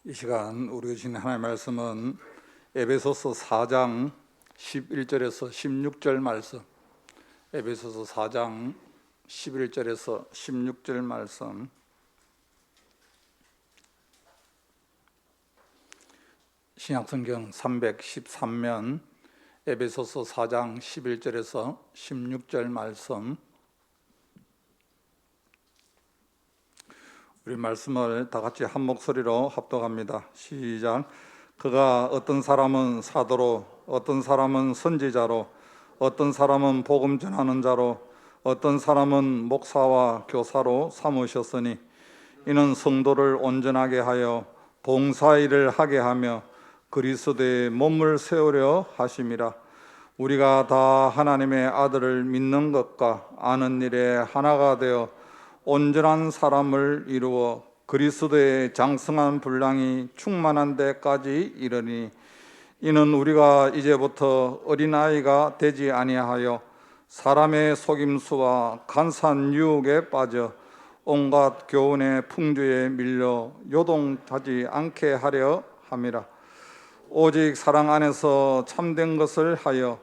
이 시간 우리가 주신 하나님의 말씀은 에베소서 4장 11절에서 16절 말씀, 에베소서 4장 11절에서 16절 말씀, 신약성경 313면 에베소서 4장 11절에서 16절 말씀, 우리 말씀을 다 같이 한 목소리로 합독합니다. 시작. 그가 어떤 사람은 사도로, 어떤 사람은 선지자로, 어떤 사람은 복음 전하는 자로, 어떤 사람은 목사와 교사로 삼으셨으니 이는 성도를 온전하게 하여 봉사일을 하게 하며 그리스도의 몸을 세우려 하심이라. 우리가 다 하나님의 아들을 믿는 것과 아는 일에 하나가 되어 온전한 사람을 이루어 그리스도의 장성한 분량이 충만한 데까지 이르니 이는 우리가 이제부터 어린아이가 되지 아니하여 사람의 속임수와 간사한 유혹에 빠져 온갖 교훈의 풍조에 밀려 요동하지 않게 하려 함이라. 오직 사랑 안에서 참된 것을 하여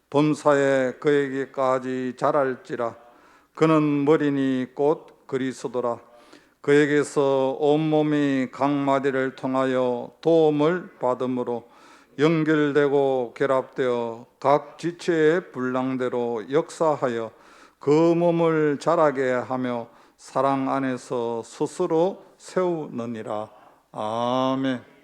범사에 그에게까지 자랄지라. 그는 머리니 곧 그리스도라. 그에게서 온몸이 각 마디를 통하여 도움을 받음으로 연결되고 결합되어 각 지체의 분량대로 역사하여 그 몸을 자라게 하며 사랑 안에서 스스로 세우느니라. 아멘.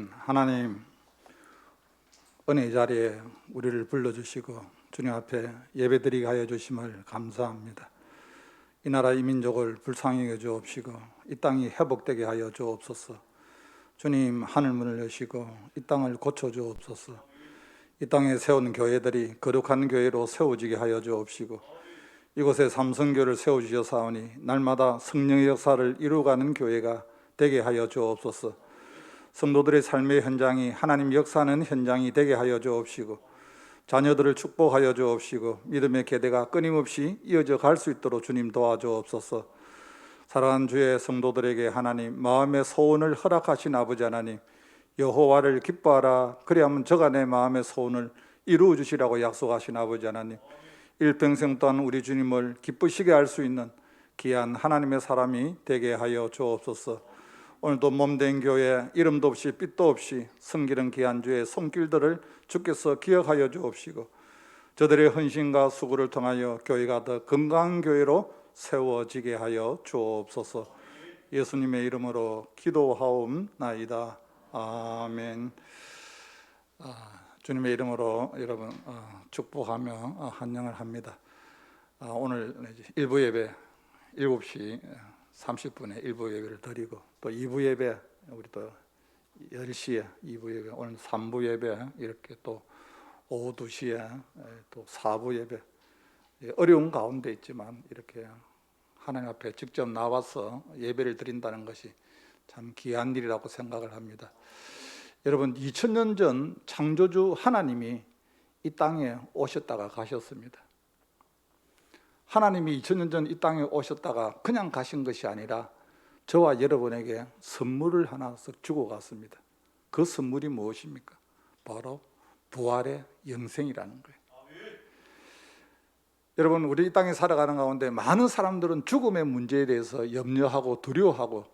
살아계신 하나님, 은혜의 자리에 우리를 불러주시고 주님 앞에 예배드리게 하여 주심을 감사합니다. 이 나라 이 민족을 불쌍히 여주옵시고 이 땅이 회복되게 하여 주옵소서. 주님, 하늘문을 여시고 이 땅을 고쳐주옵소서. 이 땅에 세운 교회들이 거룩한 교회로 세워지게 하여 주옵시고 이곳에 삼성교를 세워주셔사오니 날마다 성령의 역사를 이루어가는 교회가 되게 하여 주옵소서. 성도들의 삶의 현장이 하나님 역사하는 현장이 되게 하여 주옵시고 자녀들을 축복하여 주옵시고 믿음의 계대가 끊임없이 이어져 갈 수 있도록 주님 도와주옵소서. 사랑하는 주의 성도들에게 하나님 마음의 소원을 허락하신 아버지 하나님, 여호와를 기뻐하라 그리하면 저가 내 마음의 소원을 이루어 주시라고 약속하신 아버지 하나님, 일평생 동안 우리 주님을 기쁘시게 할 수 있는 귀한 하나님의 사람이 되게 하여 주옵소서. 오늘도 몸된 교회 이름도 없이 빛도 없이 섬기는 귀한 주의 손길들을 주께서 기억하여 주옵시고 저들의 헌신과 수고를 통하여 교회가 더 건강한 교회로 세워지게 하여 주옵소서. 예수님의 이름으로 기도하옵나이다. 아멘. 주님의 이름으로 여러분 축복하며 환영을 합니다. 오늘 일부 예배 7시 30분에 일부 예배를 드리고 또 2부 예배 우리 또 10시에 2부 예배, 오늘 3부 예배 이렇게 또 오후 2시에 또 4부 예배, 어려운 가운데 있지만 이렇게 하나님 앞에 직접 나와서 예배를 드린다는 것이 참 귀한 일이라고 생각을 합니다. 여러분, 2000년 전 창조주 하나님이 이 땅에 오셨다가 가셨습니다. 하나님이 2000년 전 이 땅에 오셨다가 그냥 가신 것이 아니라 저와 여러분에게 선물을 하나 쓱 주고 갔습니다. 그 선물이 무엇입니까? 바로 부활의 영생이라는 거예요. 여러분, 우리 이 땅에 살아가는 가운데 많은 사람들은 죽음의 문제에 대해서 염려하고 두려워하고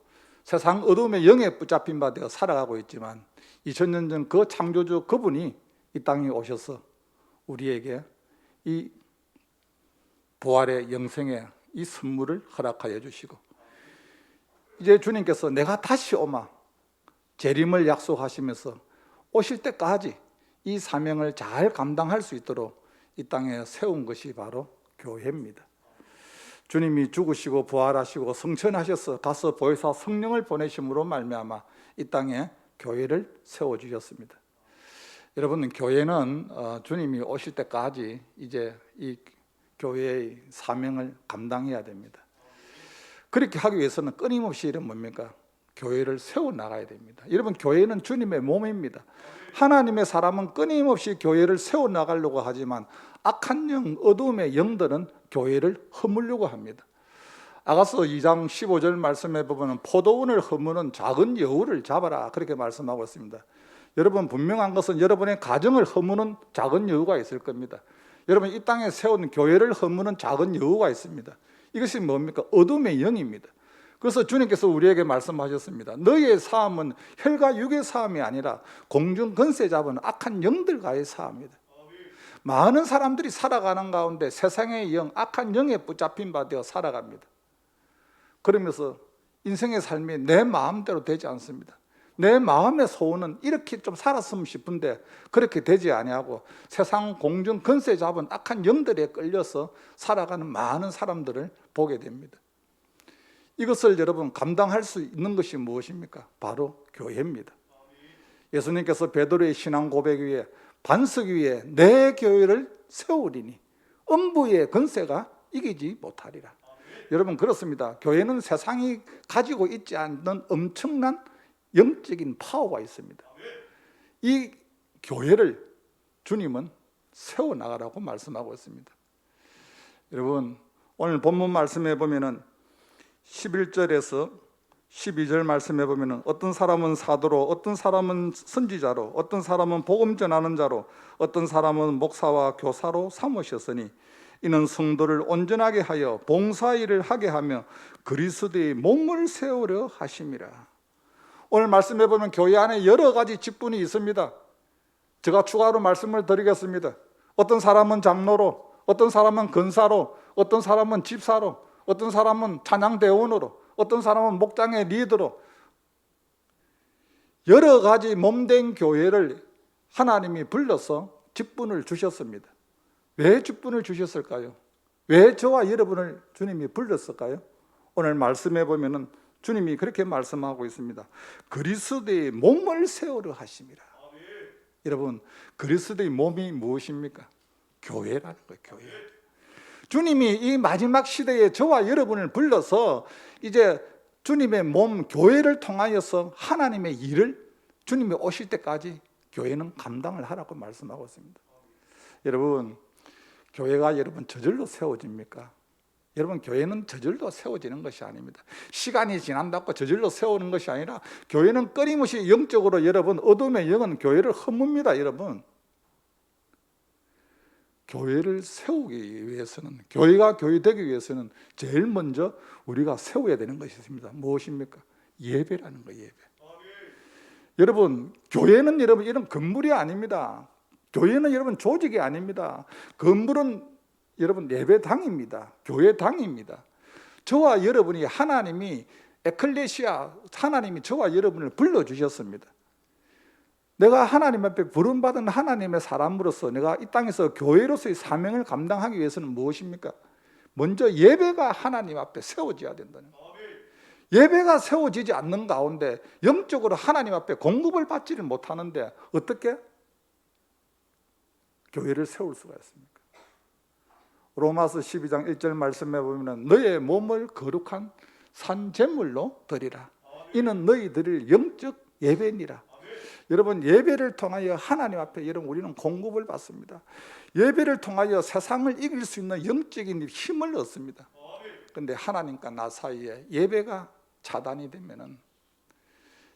세상 어둠의 영에 붙잡힌 바 되어 살아가고 있지만 2000년 전 그 창조주 그분이 이 땅에 오셔서 우리에게 이 부활의 영생의 이 선물을 허락하여 주시고 이제 주님께서 내가 다시 오마 재림을 약속하시면서 오실 때까지 이 사명을 잘 감당할 수 있도록 이 땅에 세운 것이 바로 교회입니다. 주님이 죽으시고 부활하시고 성천하셔서 가서 보혜사 성령을 보내심으로 말미암아 이 땅에 교회를 세워주셨습니다. 여러분, 교회는 주님이 오실 때까지 이제 이 교회의 사명을 감당해야 됩니다. 그렇게 하기 위해서는 끊임없이 이런 뭡니까? 교회를 세워나가야 됩니다. 여러분, 교회는 주님의 몸입니다. 하나님의 사람은 끊임없이 교회를 세워나가려고 하지만 악한 영, 어두움의 영들은 교회를 허물려고 합니다. 아가서 2장 15절 말씀해 보면 포도원을 허무는 작은 여우를 잡아라 그렇게 말씀하고 있습니다. 여러분, 분명한 것은 여러분의 가정을 허무는 작은 여우가 있을 겁니다. 여러분, 이 땅에 세운 교회를 허무는 작은 여우가 있습니다. 이것이 뭡니까? 어둠의 영입니다. 그래서 주님께서 우리에게 말씀하셨습니다. 너희의 싸움은 혈과 육의 싸움이 아니라 공중 권세 잡은 악한 영들과의 싸움이다. 많은 사람들이 살아가는 가운데 세상의 영, 악한 영에 붙잡힌 바 되어 살아갑니다. 그러면서 인생의 삶이 내 마음대로 되지 않습니다. 내 마음의 소원은 이렇게 좀 살았으면 싶은데 그렇게 되지 아니하고 세상 공중 권세 잡은 악한 영들에 끌려서 살아가는 많은 사람들을 보게 됩니다. 이것을 여러분 감당할 수 있는 것이 무엇입니까? 바로 교회입니다. 예수님께서 베드로의 신앙 고백 위에 반석 위에 내 교회를 세우리니 음부의 권세가 이기지 못하리라. 여러분, 그렇습니다. 교회는 세상이 가지고 있지 않는 엄청난 영적인 파워가 있습니다. 이 교회를 주님은 세워나가라고 말씀하고 있습니다. 여러분, 오늘 본문 말씀해 보면은 11절에서 12절 말씀해 보면은 어떤 사람은 사도로, 어떤 사람은 선지자로, 어떤 사람은 복음 전하는 자로, 어떤 사람은 목사와 교사로 삼으셨으니 이는 성도를 온전하게 하여 봉사일을 하게 하며 그리스도의 몸을 세우려 하심이라. 오늘 말씀해 보면 교회 안에 여러 가지 직분이 있습니다. 제가 추가로 말씀을 드리겠습니다. 어떤 사람은 장로로, 어떤 사람은 권사로, 어떤 사람은 집사로, 어떤 사람은 찬양대원으로, 어떤 사람은 목장의 리더로 여러 가지 몸된 교회를 하나님이 불러서 직분을 주셨습니다. 왜 직분을 주셨을까요? 왜 저와 여러분을 주님이 불렀을까요? 오늘 말씀해 보면은 주님이 그렇게 말씀하고 있습니다. 그리스도의 몸을 세우려 하심이라. 여러분, 그리스도의 몸이 무엇입니까? 교회라는 거예요. 교회. 주님이 이 마지막 시대에 저와 여러분을 불러서 이제 주님의 몸 교회를 통하여서 하나님의 일을 주님이 오실 때까지 교회는 감당을 하라고 말씀하고 있습니다. 여러분, 교회가 여러분 저절로 세워집니까? 여러분, 교회는 저절로 세워지는 것이 아닙니다. 시간이 지난다고 저절로 세우는 것이 아니라 교회는 끊임없이 영적으로 여러분, 어둠의 영은 교회를 허뭅니다. 여러분, 교회를 세우기 위해서는, 교회가 교회 되기 위해서는 제일 먼저 우리가 세워야 되는 것이 있습니다. 무엇입니까? 예배라는 거예요. 예배. 여러분, 교회는 여러분 이런 건물이 아닙니다. 교회는 여러분 조직이 아닙니다. 건물은 여러분 예배당입니다. 교회당입니다. 저와 여러분이 하나님이 에클레시아, 하나님이 저와 여러분을 불러주셨습니다. 내가 하나님 앞에 부름받은 하나님의 사람으로서 내가 이 땅에서 교회로서의 사명을 감당하기 위해서는 무엇입니까? 먼저 예배가 하나님 앞에 세워져야 된다는 거예요. 예배가 세워지지 않는 가운데 영적으로 하나님 앞에 공급을 받지를 못하는데 어떻게 교회를 세울 수가 있습니까? 로마서 12장 1절 말씀해 보면 너의 몸을 거룩한 산제물로 드리라. 이는 너희 드릴 영적 예배니라. 여러분, 예배를 통하여 하나님 앞에 여러분 우리는 공급을 받습니다. 예배를 통하여 세상을 이길 수 있는 영적인 힘을 얻습니다. 그런데 하나님과 나 사이에 예배가 차단이 되면은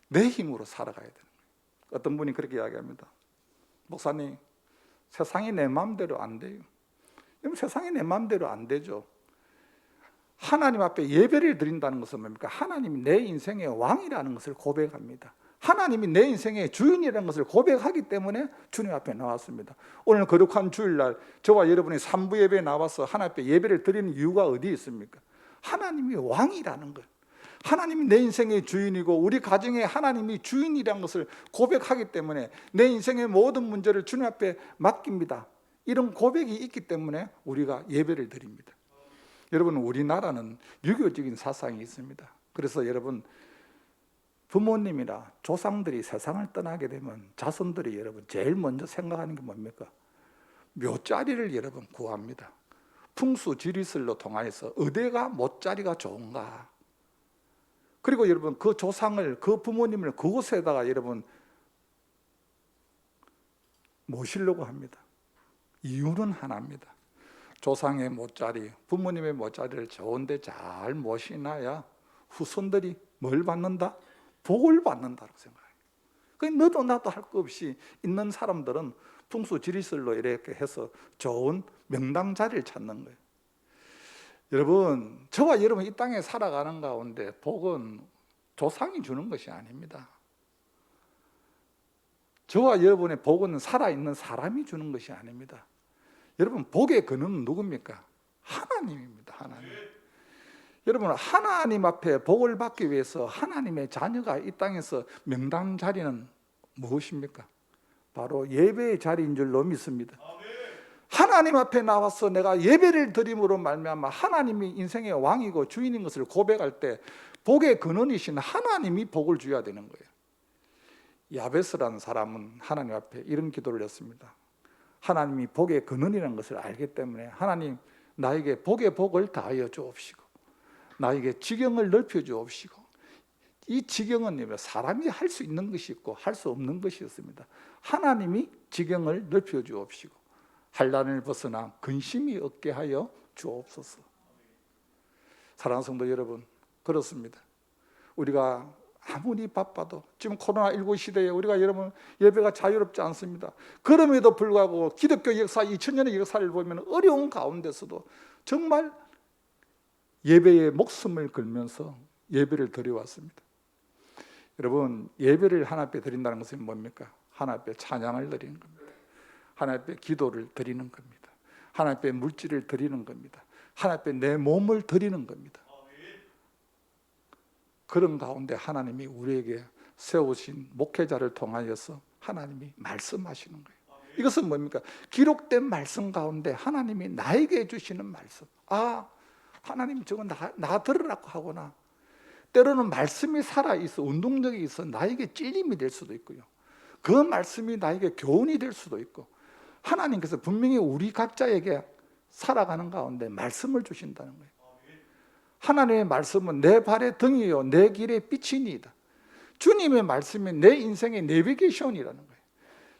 내 힘으로 살아가야 되는 거예요. 어떤 분이 그렇게 이야기합니다. 목사님, 세상이 내 마음대로 안 돼요. 여러분, 세상이 내 마음대로 안 되죠. 하나님 앞에 예배를 드린다는 것은 뭡니까? 하나님이 내 인생의 왕이라는 것을 고백합니다. 하나님이 내 인생의 주인이라는 것을 고백하기 때문에 주님 앞에 나왔습니다. 오늘 거룩한 주일날 저와 여러분이 3부 예배에 나와서 하나님 앞에 예배를 드리는 이유가 어디 있습니까? 하나님이 왕이라는 것, 하나님이 내 인생의 주인이고 우리 가정에 하나님이 주인이라는 것을 고백하기 때문에 내 인생의 모든 문제를 주님 앞에 맡깁니다. 이런 고백이 있기 때문에 우리가 예배를 드립니다. 여러분, 우리나라는 유교적인 사상이 있습니다. 그래서 여러분, 부모님이나 조상들이 세상을 떠나게 되면 자손들이 여러분 제일 먼저 생각하는 게 뭡니까? 묘자리를 여러분 구합니다. 풍수지리설로 통하여서 어디가 묘자리가 좋은가? 그리고 여러분 그 조상을, 그 부모님을 그곳에다가 여러분 모시려고 합니다. 이유는 하나입니다. 조상의 묘자리, 부모님의 묘자리를 좋은데 잘 모시나야 후손들이 뭘 받는다? 복을 받는다고 생각해요. 그러니까 너도 나도 할 거 없이 있는 사람들은 풍수지리설로 이렇게 해서 좋은 명당 자리를 찾는 거예요. 여러분, 저와 여러분 이 땅에 살아가는 가운데 복은 조상이 주는 것이 아닙니다. 저와 여러분의 복은 살아있는 사람이 주는 것이 아닙니다. 여러분, 복의 근원은 누굽니까? 하나님입니다. 하나님. 여러분, 하나님 앞에 복을 받기 위해서 하나님의 자녀가 이 땅에서 명당 자리는 무엇입니까? 바로 예배의 자리인 줄로 믿습니다. 하나님 앞에 나와서 내가 예배를 드림으로 말미암아 하나님이 인생의 왕이고 주인인 것을 고백할 때 복의 근원이신 하나님이 복을 줘야 되는 거예요. 야베스라는 사람은 하나님 앞에 이런 기도를 했습니다. 하나님이 복의 근원이라는 것을 알기 때문에 하나님, 나에게 복의 복을 다하여 주옵시고 나에게 지경을 넓혀 주옵시고, 이 지경은 사람이 할 수 있는 것이 있고 할 수 없는 것이 있습니다. 하나님이 지경을 넓혀 주옵시고 환난을 벗어나 근심이 없게 하여 주옵소서. 사랑하는 성도 여러분, 그렇습니다. 우리가 아무리 바빠도 지금 코로나19 시대에 우리가 여러분 예배가 자유롭지 않습니다. 그럼에도 불구하고 기독교 역사 2000년의 역사를 보면 어려운 가운데서도 정말 예배에 목숨을 걸면서 예배를 드려왔습니다. 여러분, 예배를 하나님 앞에 드린다는 것은 뭡니까? 하나님 앞에 찬양을 드리는 겁니다. 하나님 앞에 기도를 드리는 겁니다. 하나님 앞에 물질을 드리는 겁니다. 하나님 앞에 내 몸을 드리는 겁니다. 그런 가운데 하나님이 우리에게 세우신 목회자를 통하여서 하나님이 말씀하시는 거예요. 이것은 뭡니까? 기록된 말씀 가운데 하나님이 나에게 주시는 말씀. 아, 하나님 저거 나 들으라고 하구나. 때로는 말씀이 살아있어, 운동력이 있어 나에게 찔림이 될 수도 있고요. 그 말씀이 나에게 교훈이 될 수도 있고, 하나님께서 분명히 우리 각자에게 살아가는 가운데 말씀을 주신다는 거예요. 하나님의 말씀은 내 발의 등이요 내 길의 빛이니이다. 주님의 말씀이 내 인생의 내비게이션이라는 거예요.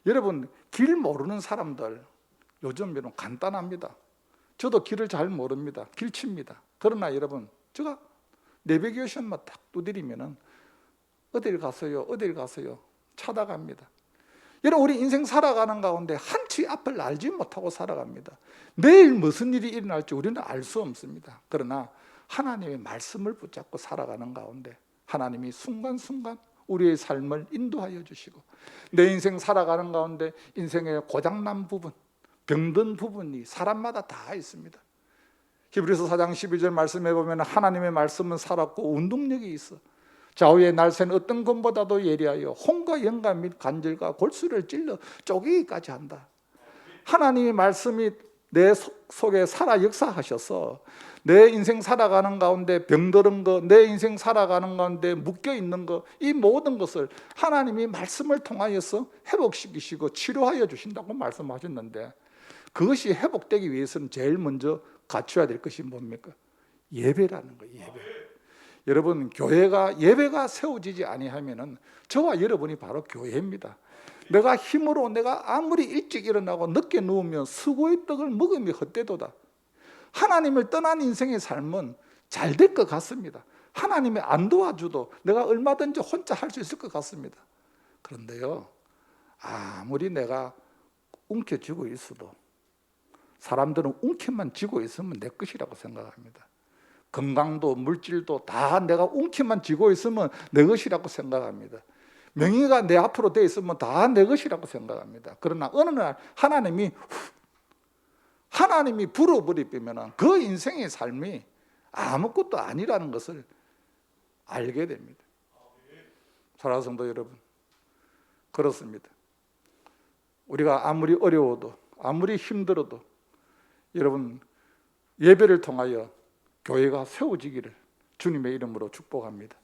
여러분, 길 모르는 사람들 요즘 여러분 간단합니다. 저도 길을 잘 모릅니다. 길칩니다. 그러나 여러분, 제가 내비게이션만 딱 두드리면은 어딜 가서요 어딜 가서요 찾아갑니다. 여러분, 우리 인생 살아가는 가운데 한치 앞을 알지 못하고 살아갑니다. 내일 무슨 일이 일어날지 우리는 알 수 없습니다. 그러나 하나님의 말씀을 붙잡고 살아가는 가운데 하나님이 순간순간 우리의 삶을 인도하여 주시고, 내 인생 살아가는 가운데 인생의 고장난 부분, 병든 부분이 사람마다 다 있습니다. 히브리서 4장 12절 말씀해 보면 하나님의 말씀은 살았고 운동력이 있어 좌우의 날새는 어떤 것보다도 예리하여 홍과 영감 및 관절과 골수를 찔러 쪼개기까지 한다. 하나님의 말씀이 내 속에 살아 역사하셔서 내 인생 살아가는 가운데 병들은 것, 내 인생 살아가는 가운데 묶여있는 것, 이 모든 것을 하나님이 말씀을 통하여서 회복시키시고 치료하여 주신다고 말씀하셨는데, 그것이 회복되기 위해서는 제일 먼저 갖춰야 될 것이 뭡니까? 예배라는 거예요. 예배. 여러분, 예배가 세워지지 아니하면은 저와 여러분이 바로 교회입니다. 내가 힘으로 내가 아무리 일찍 일어나고 늦게 누우면 수고의 떡을 먹으며 헛되도다. 하나님을 떠난 인생의 삶은 잘 될 것 같습니다. 하나님이 안 도와줘도 내가 얼마든지 혼자 할 수 있을 것 같습니다. 그런데요, 아무리 내가 움켜쥐고 있어도 사람들은 움켜만 쥐고 있으면 내 것이라고 생각합니다. 건강도 물질도 다 내가 움켜만 쥐고 있으면 내 것이라고 생각합니다. 명예가 내 앞으로 돼 있으면 다 내 것이라고 생각합니다. 그러나 어느 날 하나님이 불어버리면 그 인생의 삶이 아무것도 아니라는 것을 알게 됩니다. 사랑하는 성도 여러분, 그렇습니다. 우리가 아무리 어려워도 아무리 힘들어도 여러분, 예배를 통하여 교회가 세워지기를 주님의 이름으로 축복합니다.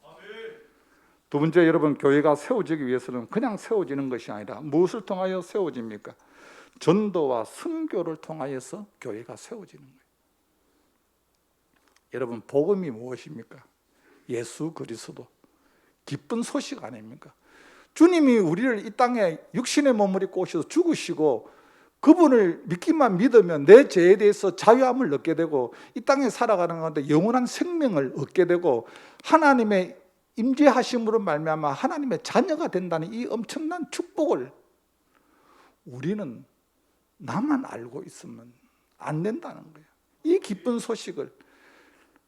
두 번째, 여러분, 교회가 세워지기 위해서는 그냥 세워지는 것이 아니라 무엇을 통하여 세워집니까? 전도와 선교를 통하여서 교회가 세워지는 거예요. 여러분, 복음이 무엇입니까? 예수 그리스도, 기쁜 소식 아닙니까? 주님이 우리를 이 땅에 육신의 몸을 입고 오셔서 죽으시고 그분을 믿기만 믿으면 내 죄에 대해서 자유함을 얻게 되고 이 땅에 살아가는 가운데 영원한 생명을 얻게 되고 하나님의 임재하심으로 말미암아 하나님의 자녀가 된다는 이 엄청난 축복을 우리는 나만 알고 있으면 안 된다는 거예요. 이 기쁜 소식을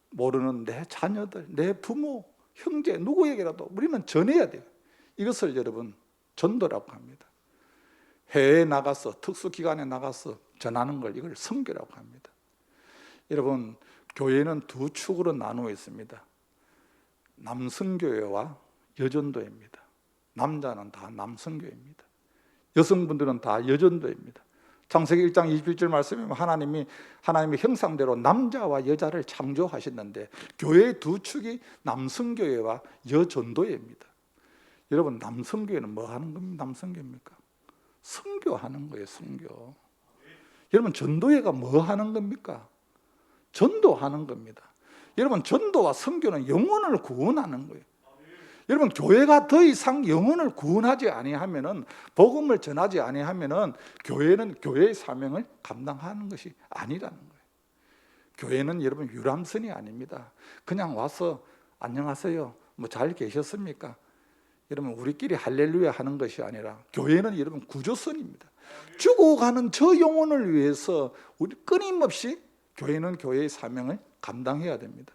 모르는 내 자녀들, 내 부모, 형제 누구에게라도 우리는 전해야 돼요. 이것을 여러분 전도라고 합니다. 해외에 나가서 특수기관에 나가서 전하는 걸 이걸 선교라고 합니다. 여러분, 교회는 두 축으로 나누어 있습니다. 남선교회와 여전도입니다. 남자는 다 남선교회입니다. 여성분들은 다 여전도입니다. 창세기 1장 21절 말씀에 하나님이 형상대로 남자와 여자를 창조하셨는데 교회의 두 축이 남선교회와 여전도회입니다. 여러분, 남선교회는 뭐 하는 겁니까? 남선교입니까? 선교하는 거예요. 선교. 여러분, 전도회가 뭐 하는 겁니까? 전도하는 겁니다. 여러분, 전도와 선교는 영혼을 구원하는 거예요. 여러분, 교회가 더 이상 영혼을 구원하지 아니하면은, 복음을 전하지 아니하면은 교회는 교회의 사명을 감당하는 것이 아니라는 거예요. 교회는 여러분 유람선이 아닙니다. 그냥 와서 안녕하세요, 뭐 잘 계셨습니까? 여러분, 우리끼리 할렐루야 하는 것이 아니라 교회는 여러분 구조선입니다. 죽어가는 저 영혼을 위해서 우리 끊임없이 교회는 교회의 사명을 감당해야 됩니다.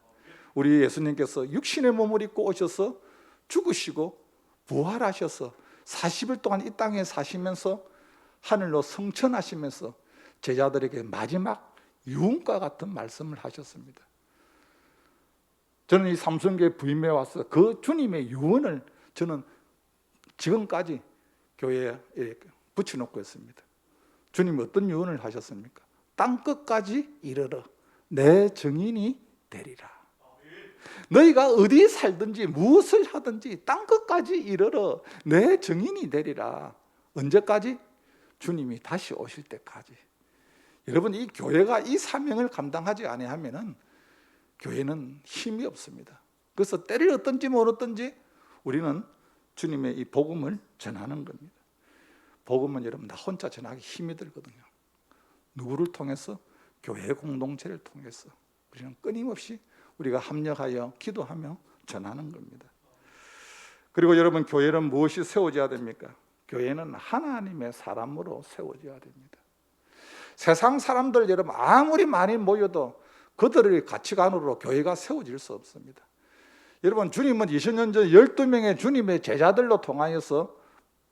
우리 예수님께서 육신의 몸을 입고 오셔서 죽으시고 부활하셔서 40일 동안 이 땅에 사시면서 하늘로 승천하시면서 제자들에게 마지막 유언과 같은 말씀을 하셨습니다. 저는 이 삼성교회 부임에 와서 그 주님의 유언을 저는 지금까지 교회에 이렇게 붙여놓고 있습니다. 주님이 어떤 유언을 하셨습니까? 땅끝까지 이르러 내 증인이 되리라. 너희가 어디 살든지 무엇을 하든지 땅끝까지 이르러 내 증인이 되리라. 언제까지? 주님이 다시 오실 때까지. 여러분, 이 교회가 이 사명을 감당하지 아니하면은 교회는 힘이 없습니다. 그래서 때를 얻든지 못 얻든지 우리는 주님의 이 복음을 전하는 겁니다. 복음은 여러분 나 혼자 전하기 힘이 들거든요. 누구를 통해서? 교회 공동체를 통해서 우리는 끊임없이 우리가 합력하여 기도하며 전하는 겁니다. 그리고 여러분, 교회는 무엇이 세워져야 됩니까? 교회는 하나님의 사람으로 세워져야 됩니다. 세상 사람들 여러분 아무리 많이 모여도 그들의 가치관으로 교회가 세워질 수 없습니다. 여러분, 주님은 20년 전 12명의 주님의 제자들로 통하여서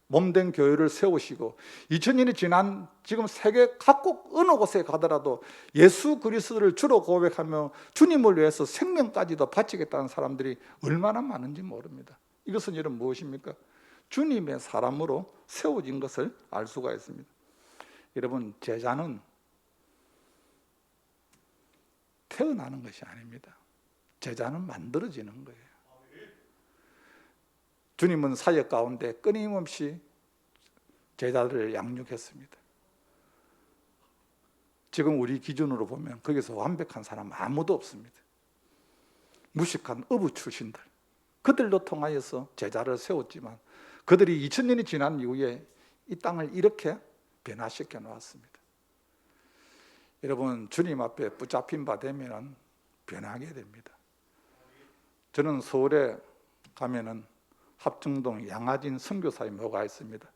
몸된 교회를 세우시고 2000년이 지난 지금 세계 각국 어느 곳에 가더라도 예수 그리스도를 주로 고백하며 주님을 위해서 생명까지도 바치겠다는 사람들이 얼마나 많은지 모릅니다. 이것은 여러분 무엇입니까? 주님의 사람으로 세워진 것을 알 수가 있습니다. 여러분, 제자는 태어나는 것이 아닙니다. 제자는 만들어지는 거예요. 주님은 사역 가운데 끊임없이 제자들을 양육했습니다. 지금 우리 기준으로 보면 거기서 완벽한 사람 아무도 없습니다. 무식한 어부 출신들, 그들로 통하여서 제자를 세웠지만 그들이 2000년이 지난 이후에 이 땅을 이렇게 변화시켜 놓았습니다. 여러분, 주님 앞에 붙잡힌 바 되면 변하게 됩니다. 저는 서울에 가면은 합정동 양화진 선교사의 묘가 있습니다.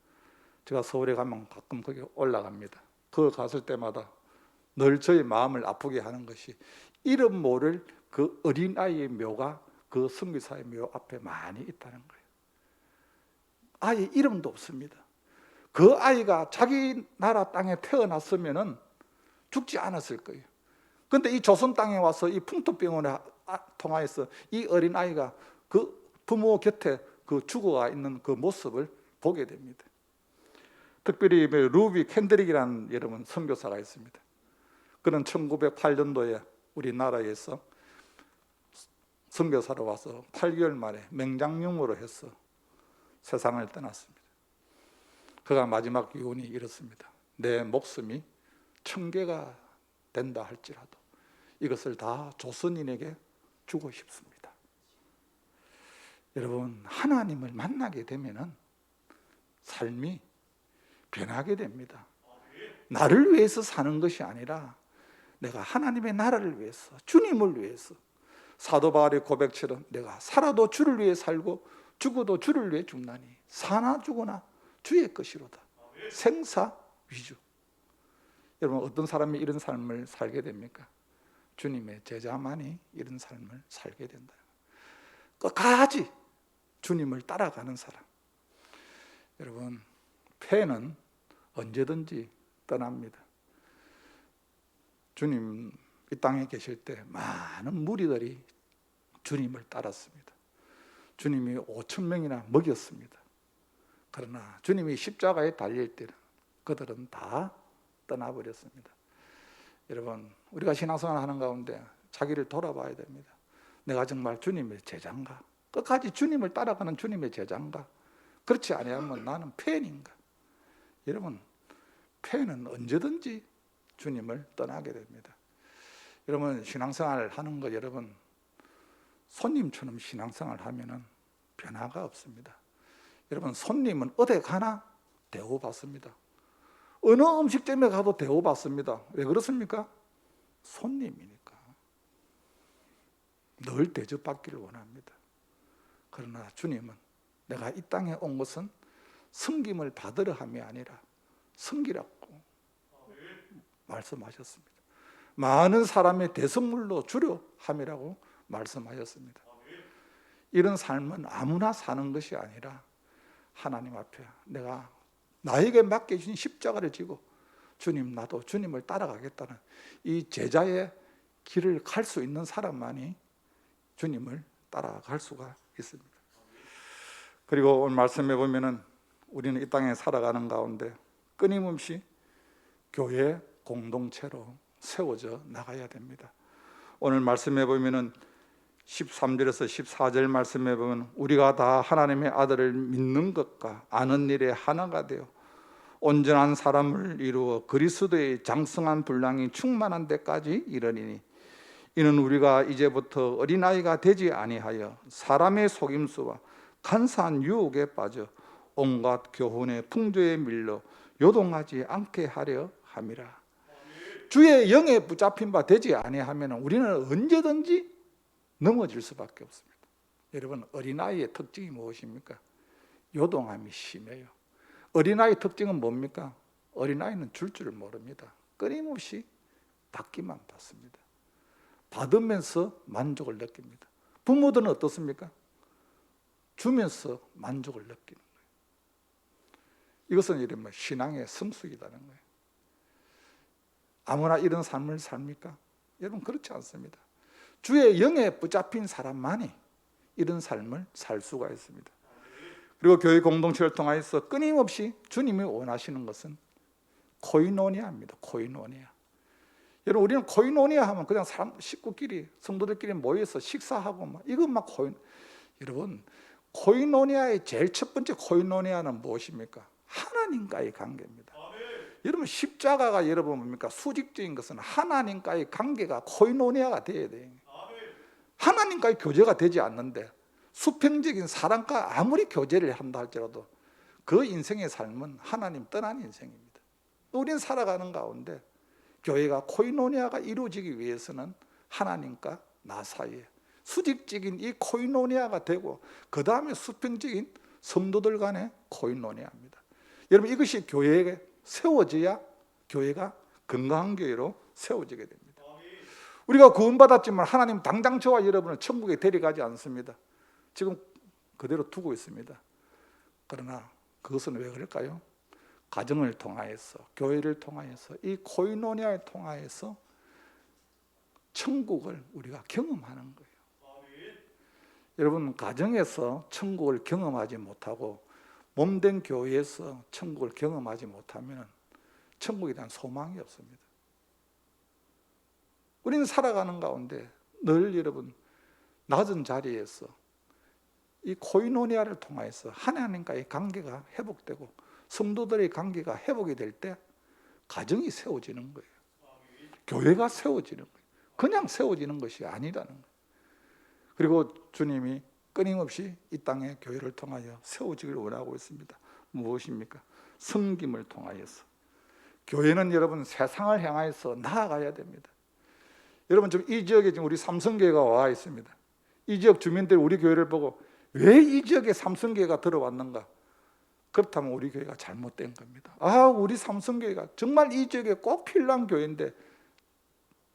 제가 서울에 가면 가끔 거기 올라갑니다. 그 갔을 때마다 늘 저의 마음을 아프게 하는 것이 이름 모를 그 어린아이의 묘가 그 선교사의 묘 앞에 많이 있다는 거예요. 아예 이름도 없습니다. 그 아이가 자기 나라 땅에 태어났으면은 죽지 않았을 거예요. 그런데 이 조선 땅에 와서 이 풍토병원에 통하여서 이 어린아이가 그 부모 곁에 그 죽어가 있는 그 모습을 보게 됩니다. 특별히 루비 캔드릭이라는 여러분 선교사가 있습니다. 그는 1908년도에 우리나라에서 선교사로 와서 8개월 만에 맹장염으로 해서 세상을 떠났습니다. 그가 마지막 유언이 이렇습니다. 내 목숨이 1000개가 된다 할지라도 이것을 다 조선인에게 주고 싶습니다. 여러분, 하나님을 만나게 되면은 삶이 변하게 됩니다. 나를 위해서 사는 것이 아니라 내가 하나님의 나라를 위해서, 주님을 위해서, 사도 바울의 고백처럼 내가 살아도 주를 위해 살고 죽어도 주를 위해 죽나니 사나 죽으나 주의 것이로다. 생사위주. 여러분, 어떤 사람이 이런 삶을 살게 됩니까? 주님의 제자만이 이런 삶을 살게 된다. 끝까지 주님을 따라가는 사람. 여러분, 폐는 언제든지 떠납니다. 주님 이 땅에 계실 때 많은 무리들이 주님을 따랐습니다. 주님이 5,000명이나 먹였습니다. 그러나 주님이 십자가에 달릴 때는 그들은 다 떠나버렸습니다. 여러분, 우리가 신앙생활 하는 가운데 자기를 돌아봐야 됩니다. 내가 정말 주님의 제자인가? 끝까지 주님을 따라가는 주님의 제자인가? 그렇지 아니하면 나는 폐인인가? 여러분, 폐는 언제든지 주님을 떠나게 됩니다. 여러분, 신앙생활을 하는 거 여러분 손님처럼 신앙생활을 하면은 변화가 없습니다. 여러분, 손님은 어디 가나 대우받습니다. 어느 음식점에 가도 대우받습니다. 왜 그렇습니까? 손님이니까. 늘 대접받기를 원합니다. 그러나 주님은 내가 이 땅에 온 것은 섬김을 받으려 함이 아니라 섬기라고 말씀하셨습니다. 많은 사람의 대선물로 주려 함이라고 말씀하셨습니다. 이런 삶은 아무나 사는 것이 아니라 하나님 앞에 내가 나에게 맡겨주신 십자가를 지고 주님, 나도 주님을 따라가겠다는 이 제자의 길을 갈 수 있는 사람만이 주님을 따라갈 수가 있습니다. 그리고 오늘 말씀해 보면은 우리는 이 땅에 살아가는 가운데 끊임없이 교회 공동체로 세워져 나가야 됩니다. 오늘 말씀해 보면은 13절에서 14절 말씀해 보면 우리가 다 하나님의 아들을 믿는 것과 아는 일에 하나가 되어 온전한 사람을 이루어 그리스도의 장성한 분량이 충만한 데까지 이르리니 이는 우리가 이제부터 어린아이가 되지 아니하여 사람의 속임수와 간사한 유혹에 빠져 온갖 교훈의 풍조에 밀려 요동하지 않게 하려 함이라. 주의 영에 붙잡힌 바 되지 아니하면 우리는 언제든지 넘어질 수밖에 없습니다. 여러분, 어린아이의 특징이 무엇입니까? 요동함이 심해요. 어린아이의 특징은 뭡니까? 어린아이는 줄 줄을 모릅니다. 끊임없이 받기만 받습니다. 받으면서 만족을 느낍니다. 부모들은 어떻습니까? 주면서 만족을 느끼는 거예요. 이것은 이러면 신앙의 성숙이라는 거예요. 아무나 이런 삶을 삽니까? 여러분, 그렇지 않습니다. 주의 영에 붙잡힌 사람만이 이런 삶을 살 수가 있습니다. 그리고 교회 공동체를 통해서 끊임없이 주님이 원하시는 것은 코이노니아입니다. 코이노니아. 여러분, 우리는 코이노니아 하면 그냥 식구끼리, 성도들끼리 모여서 식사하고 막 이건 막 여러분, 코이노니아의 제일 첫 번째 코이노니아는 무엇입니까? 하나님과의 관계입니다. 여러분, 십자가가 여러분 뭡니까? 수직적인 것은 하나님과의 관계가 코이노니아가 되어야 돼요. 하나님과의 교제가 되지 않는데 수평적인 사람과 아무리 교제를 한다 할지라도 그 인생의 삶은 하나님 떠난 인생입니다. 우리는 살아가는 가운데 교회가 코이노니아가 이루어지기 위해서는 하나님과 나 사이에 수직적인 이 코이노니아가 되고 그 다음에 수평적인 성도들 간의 코이노니아입니다. 여러분, 이것이 교회에 세워져야 교회가 건강한 교회로 세워지게 됩니다. 우리가 구원받았지만 하나님 당장 저와 여러분을 천국에 데려가지 않습니다. 지금 그대로 두고 있습니다. 그러나 그것은 왜 그럴까요? 가정을 통하여서, 교회를 통하여서, 이 코이노니아를 통하여서 천국을 우리가 경험하는 거예요. 여러분, 가정에서 천국을 경험하지 못하고 몸된 교회에서 천국을 경험하지 못하면 천국에 대한 소망이 없습니다. 우리는 살아가는 가운데 늘 여러분 낮은 자리에서 이 코이노니아를 통해서 하나님과의 관계가 회복되고 성도들의 관계가 회복이 될 때 가정이 세워지는 거예요. 교회가 세워지는 거예요. 그냥 세워지는 것이 아니라는 거예요. 그리고 주님이 끊임없이 이 땅의 교회를 통하여 세워지길 원하고 있습니다. 무엇입니까? 섬김을 통하여서. 교회는 여러분 세상을 향해서 나아가야 됩니다. 여러분, 지금 이 지역에 지금 우리 삼성교회가 와 있습니다. 이 지역 주민들이 우리 교회를 보고 왜 이 지역에 삼성교회가 들어왔는가? 그렇다면 우리 교회가 잘못된 겁니다. 우리 삼성교회가 정말 이 지역에 꼭 필요한 교회인데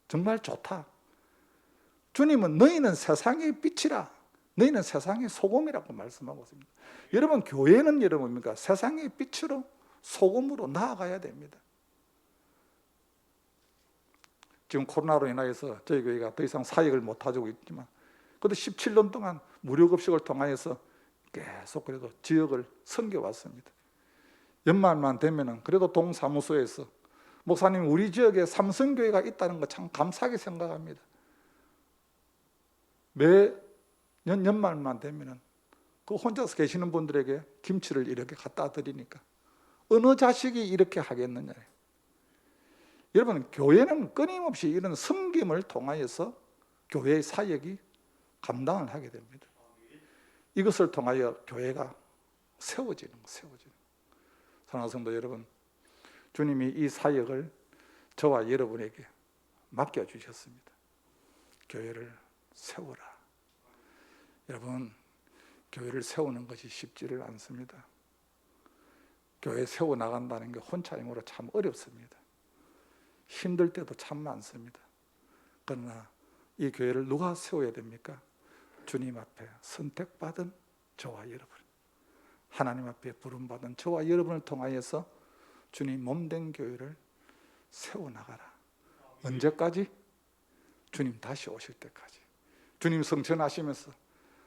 정말 좋다. 주님은 너희는 세상의 빛이라, 너희는 세상의 소금이라고 말씀하고 있습니다. 여러분, 교회는 여러분 뭡니까? 세상의 빛으로 소금으로 나아가야 됩니다. 지금 코로나로 인하여서 저희 교회가 더 이상 사역을 못 하고 있지만 그래도 17년 동안 무료급식을 통하여서 계속 그래도 지역을 섬겨왔습니다. 연말만 되면은 그래도 동사무소에서 목사님, 우리 지역에 삼성교회가 있다는 거 참 감사하게 생각합니다. 매년 연말만 되면은 그 혼자서 계시는 분들에게 김치를 이렇게 갖다 드리니까 어느 자식이 이렇게 하겠느냐. 여러분, 교회는 끊임없이 이런 섬김을 통하여서 교회의 사역이 감당을 하게 됩니다. 이것을 통하여 교회가 세워지는 거예요. 사랑하는 성도 여러분, 주님이 이 사역을 저와 여러분에게 맡겨주셨습니다. 교회를 세워라. 여러분, 교회를 세우는 것이 쉽지를 않습니다. 교회 세워나간다는 게 혼자 힘으로 참 어렵습니다. 힘들 때도 참 많습니다. 그러나 이 교회를 누가 세워야 됩니까? 주님 앞에 선택받은 저와 여러분, 하나님 앞에 부름받은 저와 여러분을 통하여서 주님 몸된 교회를 세워나가라. 언제까지? 주님 다시 오실 때까지. 주님 성천하시면서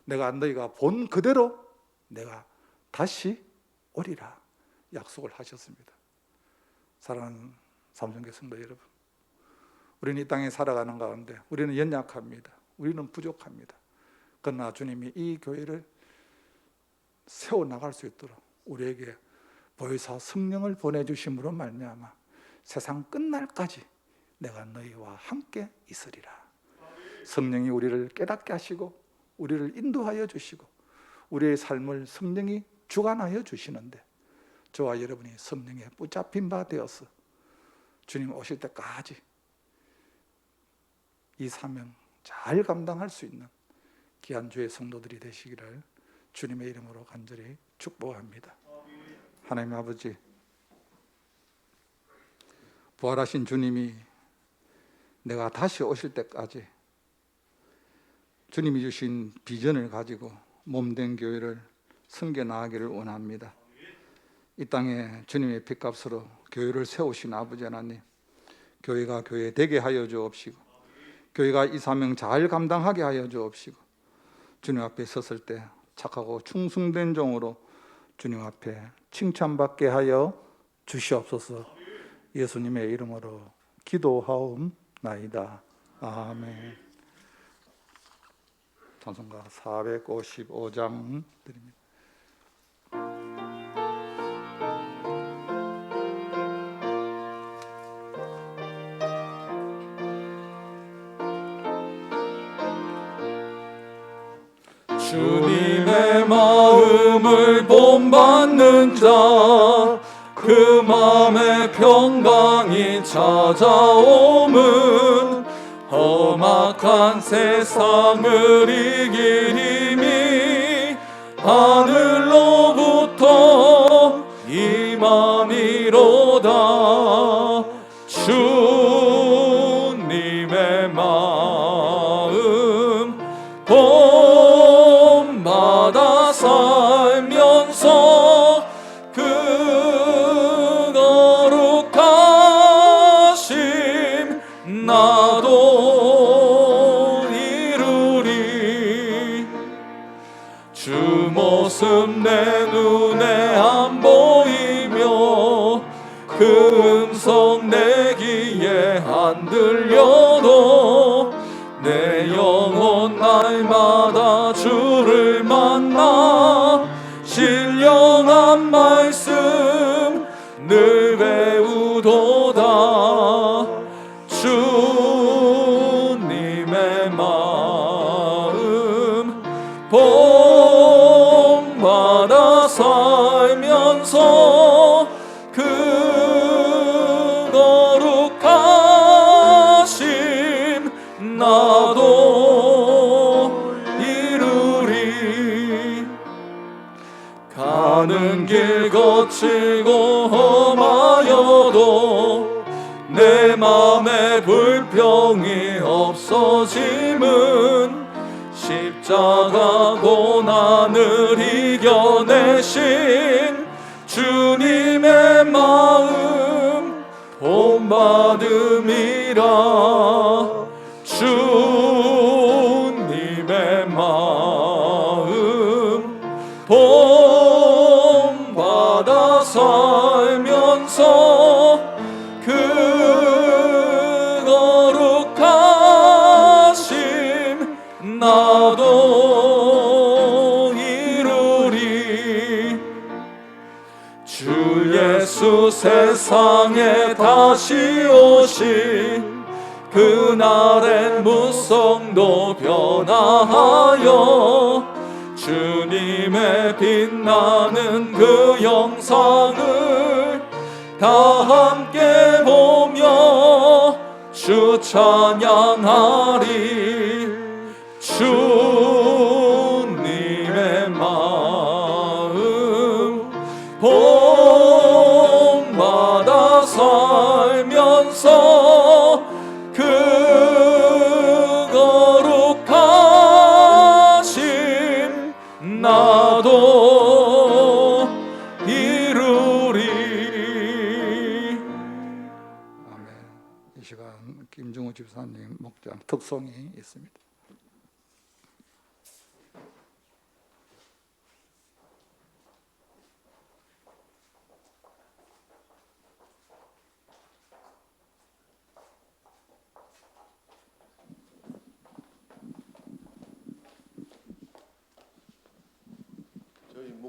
내가 너희가 본 그대로 내가 다시 오리라 약속을 하셨습니다. 사랑하는 삼성교회 성도 여러분, 우리는 이 땅에 살아가는 가운데 우리는 연약합니다. 우리는 부족합니다. 그러나 주님이 이 교회를 세워나갈 수 있도록 우리에게 보혜사 성령을 보내주심으로 말미암아 세상 끝날까지 내가 너희와 함께 있으리라. 성령이 우리를 깨닫게 하시고 우리를 인도하여 주시고 우리의 삶을 성령이 주관하여 주시는데, 저와 여러분이 성령에 붙잡힌 바 되어서 주님 오실 때까지 이 사명 잘 감당할 수 있는 귀한 주의 성도들이 되시기를 주님의 이름으로 간절히 축복합니다. 하나님 아버지, 부활하신 주님이 내가 다시 오실 때까지 주님이 주신 비전을 가지고 몸된 교회를 섬겨 나가기를 원합니다. 이 땅에 주님의 핏값으로 교회를 세우신 아버지 하나님, 교회가 교회 되게 하여 주옵시고 교회가 이 사명 잘 감당하게 하여 주옵시고 주님 앞에 섰을 때 착하고 충성된 종으로 주님 앞에 칭찬받게 하여 주시옵소서. 예수님의 이름으로 기도하옵나이다. 아멘. 찬송가 455장 드립니다. 주님의 마음을 본받는 자, 그 마음에 평강이 찾아옴은 험악한 세상을 이길 힘이 하늘로부터 임함이로다. 주님의 마음 본받아 살면서 그 거룩하심 나도 이루리. 주 모습 내 눈에 안 보이며 그 음성 내 귀에 안 들려도 내 영혼 날마다 주를 만나 신령한 말씀 늘 외우도다. 주님의 마음 본받아 살면서 그 거룩하심 나도 이루리. 가는 길 거칠고 험하여도 내 맘에 불평이 없어짐은 십자가 고난을 이겨내신 주님의 마음 본받음이라. 주님의 마음 본받아 살면서 그 거룩하심 나도 이루리. 주 예수 세상에 다시 오신 그날엔 무성도 변화하여 주님의 빛나는 그 영상을 다 함께 보며 주 찬양하리. 주님의 마음 본받아 살면서 그 거룩하심 나도 이루리. 아멘. 이 시간 김중호 집사님 목장 특송이 있습니다.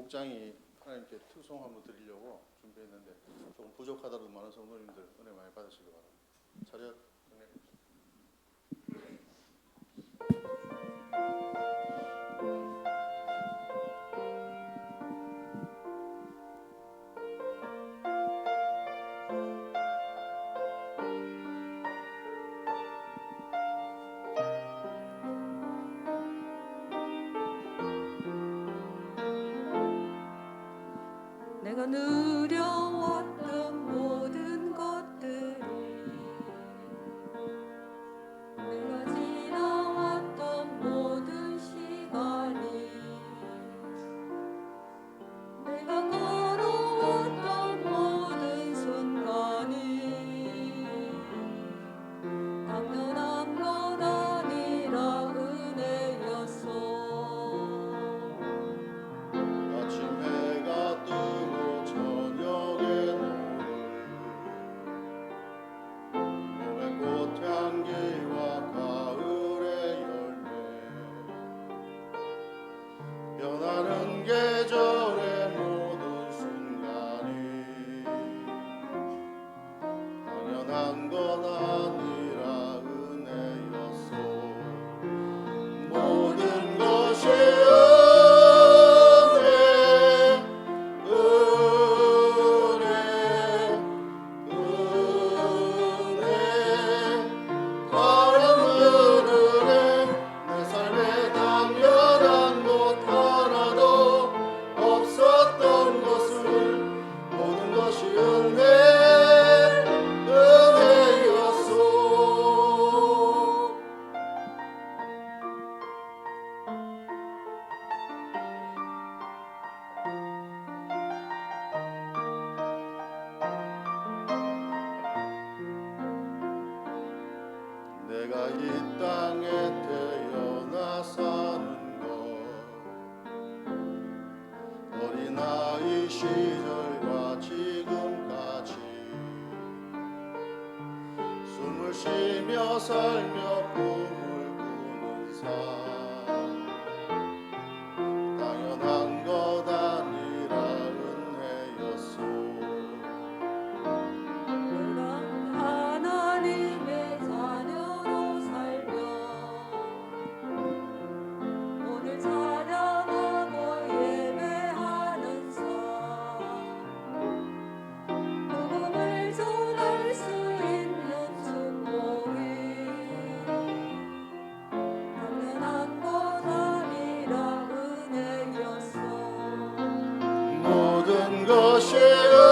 목장이 하나님께 특송 한번 드리려고 준비했는데 조금 부족하다도 많은 성도님들 은혜 많이 받으시기 바랍니다. 차렷 은혜. 내가 누려왔던 모든 것들이 내가 지나왔던 모든 시간이 내가 걸어왔던 모든 순간이 당연한 것 아니라 은혜였어. 아침 해가 뜨고 저녁에 노을 봄의 꽃향기와 가을의 열매 변하는 계절의 모든 순간이 당연한 건 아니라 은혜였어. 모든 것이 내 삶에 당연한 것 하나도 없었던 것을 모든 것이 은혜였어. 내가 이 땅에 태어나 사는 것 어린아이 시절과 지금까지 숨을 쉬며 살며 꿈을 꾸는 삶 당연한 것 아니라 은혜였어. 내가 하나님의 자녀로 살며 오늘 찬양하고 예배하는 삶 복음을 전할 수 있는 축복이 당연한 것 아니라 은혜였어. 모든 것이 은혜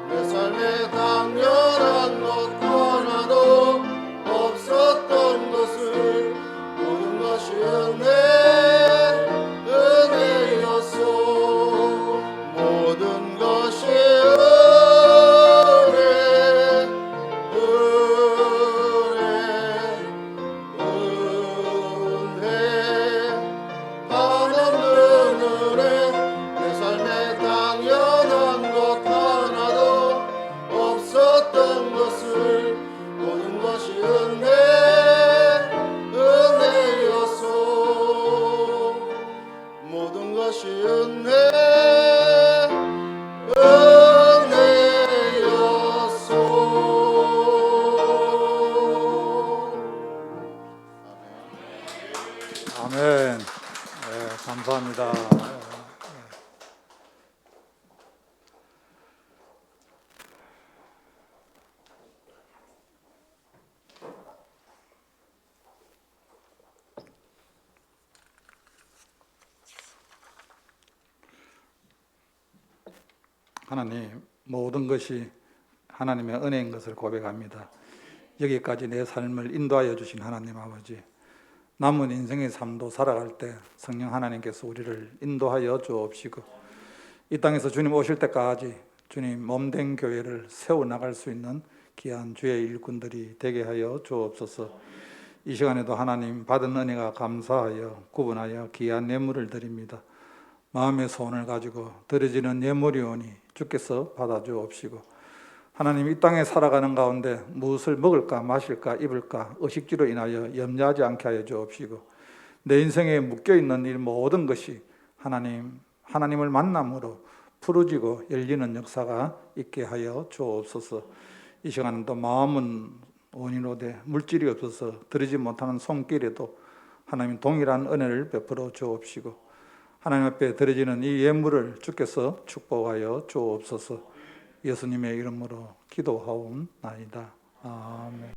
내 삶에 당연한 것 하나도 없었던 것을 모든 것이 은혜였어. 모든 것이 내 삶에 당연한 것 하나도 없었던 것을 모든 것이 은혜였어. 모든 것이 은혜였어. 아멘. 네, 감사합니다. 하나님, 모든 것이 하나님의 은혜인 것을 고백합니다. 여기까지 내 삶을 인도하여 주신 하나님 아버지, 남은 인생의 삶도 살아갈 때 성령 하나님께서 우리를 인도하여 주옵시고 이 땅에서 주님 오실 때까지 주님 몸된 교회를 세워나갈 수 있는 귀한 주의 일꾼들이 되게 하여 주옵소서. 이 시간에도 하나님 받은 은혜가 감사하여 구분하여 귀한 예물을 드립니다. 마음의 소원을 가지고 드려지는 예물이 오니 주께서 받아주옵시고 하나님, 이 땅에 살아가는 가운데 무엇을 먹을까 마실까 입을까 의식주로 인하여 염려하지 않게 하여 주옵시고, 내 인생에 묶여있는 이 모든 것이 하나님을 만남으로 풀어지고 열리는 역사가 있게 하여 주옵소서. 이 시간도 마음은 원인으로 돼 물질이 없어서 드리지 못하는 손길에도 하나님 동일한 은혜를 베풀어 주옵시고, 하나님 앞에 드려지는 이 예물을 주께서 축복하여 주옵소서. 예수님의 이름으로 기도하옵나이다. 아멘.